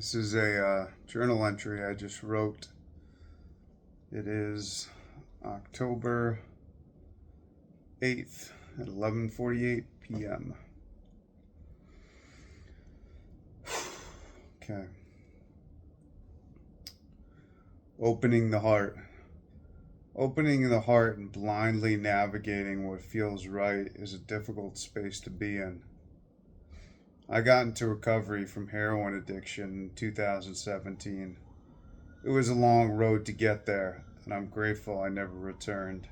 This is a journal entry I just wrote. It is October 8th at 11:48 p.m. Okay. Opening the heart. Opening the heart and blindly navigating what feels right is a difficult space to be in. I got into recovery from heroin addiction in 2017. It was a long road to get there, and I'm grateful I never returned.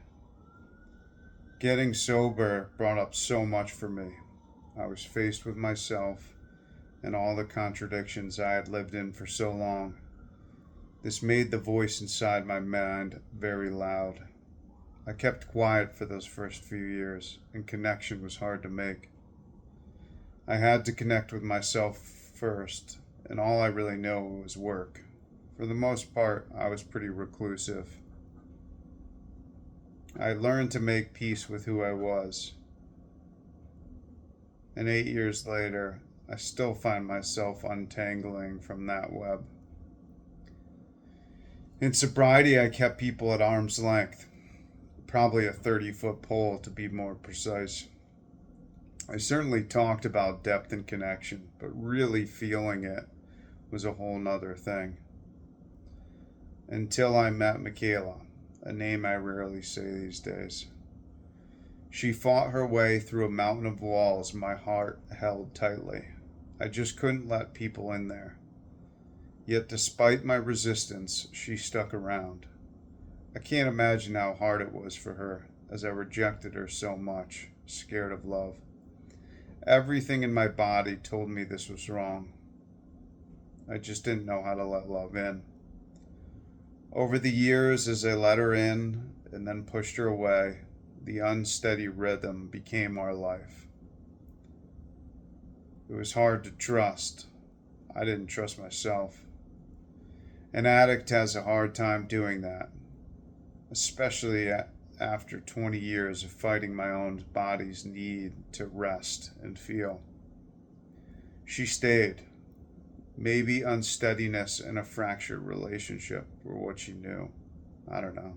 Getting sober brought up so much for me. I was faced with myself and all the contradictions I had lived in for so long. This made the voice inside my mind very loud. I kept quiet for those first few years, and connection was hard to make. I had to connect with myself first, and all I really knew was work. For the most part, I was pretty reclusive. I learned to make peace with who I was, and 8 years later, I still find myself untangling from that web. In sobriety, I kept people at arm's length, probably a 30-foot pole to be more precise. I certainly talked about depth and connection, but really feeling it was a whole nother thing. Until I met Michaela, a name I rarely say these days. She fought her way through a mountain of walls my heart held tightly. I just couldn't let people in there. Yet, despite my resistance, she stuck around. I can't imagine how hard it was for her, as I rejected her so much, scared of love. Everything in my body told me this was wrong. I just didn't know how to let love in. Over the years, as I let her in and then pushed her away, the unsteady rhythm became our life. It was hard to trust. I didn't trust myself. An addict has a hard time doing that, especially after 20 years of fighting my own body's need to rest and feel. She stayed. Maybe unsteadiness and a fractured relationship were what she knew. I don't know.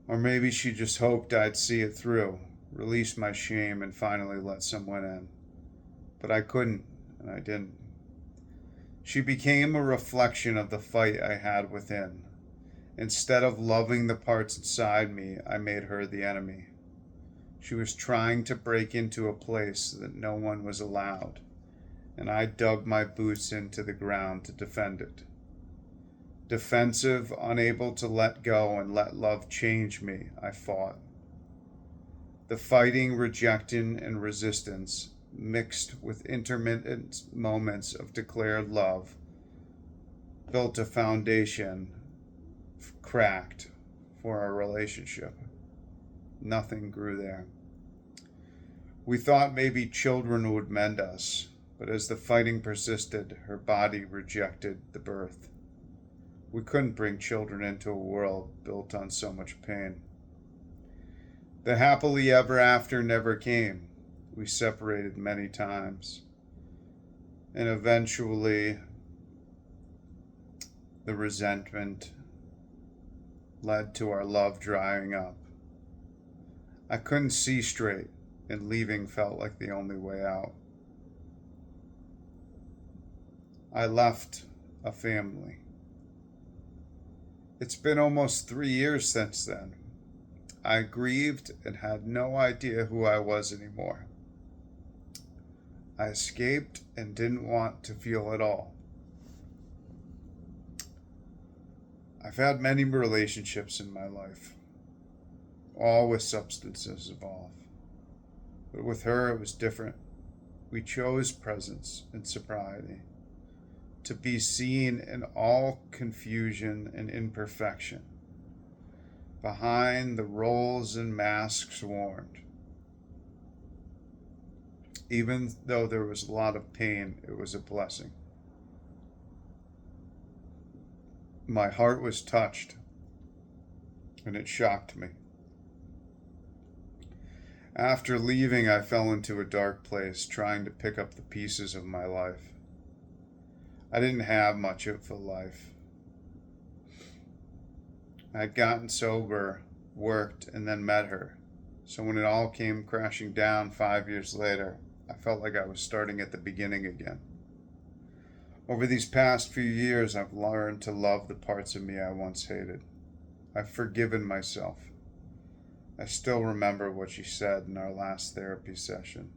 Or maybe she just hoped I'd see it through, release my shame, and finally let someone in. But I couldn't, and I didn't. She became a reflection of the fight I had within. Instead of loving the parts inside me, I made her the enemy. She was trying to break into a place that no one was allowed, and I dug my boots into the ground to defend it. Defensive, unable to let go and let love change me, I fought. The fighting, rejection, and resistance, mixed with intermittent moments of declared love, built a foundation cracked for our relationship. Nothing grew there. We thought maybe children would mend us, but as the fighting persisted, her body rejected the birth. We couldn't bring children into a world built on so much pain. The happily ever after never came. We separated many times. And eventually, the resentment led to our love drying up. I couldn't see straight, and leaving felt like the only way out. I left a family. It's been almost 3 years since then. I grieved and had no idea who I was anymore. I escaped and didn't want to feel at all. I've had many relationships in my life, all with substances involved. But with her, it was different. We chose presence and sobriety, to be seen in all confusion and imperfection, behind the roles and masks worn. Even though there was a lot of pain, it was a blessing. My heart was touched, and it shocked me. After leaving, I fell into a dark place, trying to pick up the pieces of my life. I didn't have much of a life. I'd gotten sober, worked, and then met her. So when it all came crashing down 5 years later, I felt like I was starting at the beginning again. Over these past few years, I've learned to love the parts of me I once hated. I've forgiven myself. I still remember what she said in our last therapy session.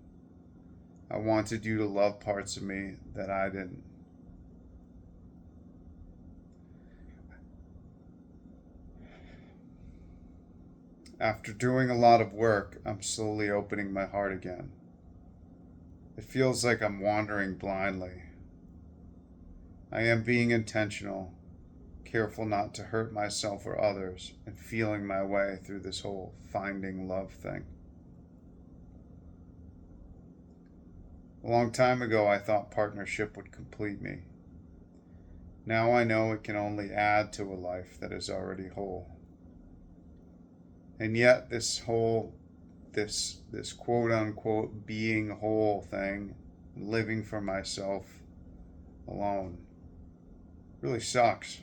I wanted you to love parts of me that I didn't. After doing a lot of work, I'm slowly opening my heart again. It feels like I'm wandering blindly. I am being intentional, careful not to hurt myself or others, and feeling my way through this whole finding love thing. A long time ago, I thought partnership would complete me. Now I know it can only add to a life that is already whole. And yet this quote unquote being whole thing, living for myself alone, really sucks.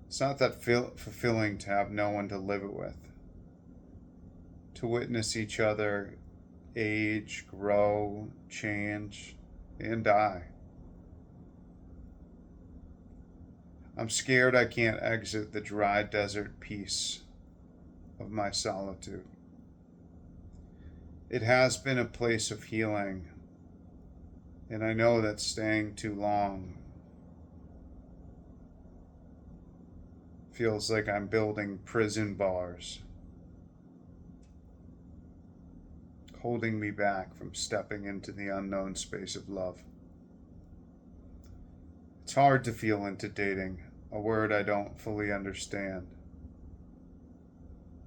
It's not that fulfilling to have no one to live it with. To witness each other age, grow, change, and die. I'm scared I can't exit the dry desert peace of my solitude. It has been a place of healing, and I know that staying too long feels like I'm building prison bars, holding me back from stepping into the unknown space of love. It's hard to feel into dating, a word I don't fully understand.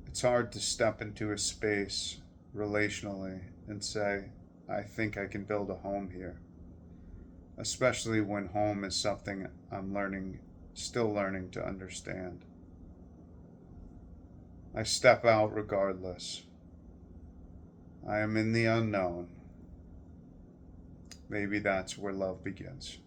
It's hard to step into a space relationally and say, I think I can build a home here, especially when home is something I'm still learning to understand. I step out regardless. I am in the unknown. Maybe that's where love begins.